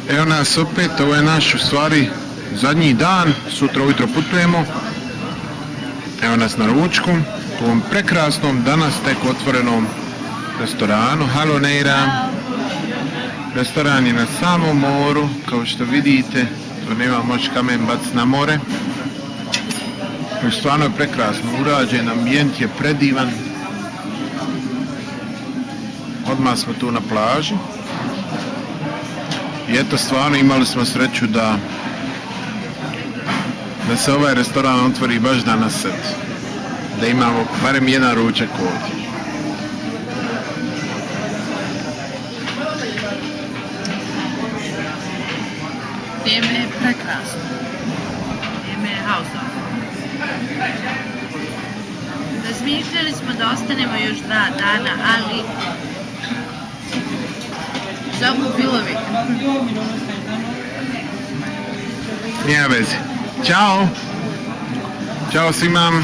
Evo nas opet, ovo je naš u stvari zadnji dan, sutra ujutro putujemo. Evo nas na ručku, u ovom prekrasnom, danas tek otvorenom restoranu. Halo Neira. Restoran je na samom moru, kao što vidite, to nema moći kamen baciti na more. Stvarno je prekrasno urađen, ambijent je predivan. Odmah smo tu na plaži. I eto, stvarno imali smo sreću da se ovaj restoran otvori baš danas sad. Da imamo barem jedan ručak ovdje. Vrijeme je prekrasno. Vrijeme je hausno. Razmišljali smo da ostanemo još 2 dana, ali zakupilo bi. Nije veze. Ćao! Ćao svima!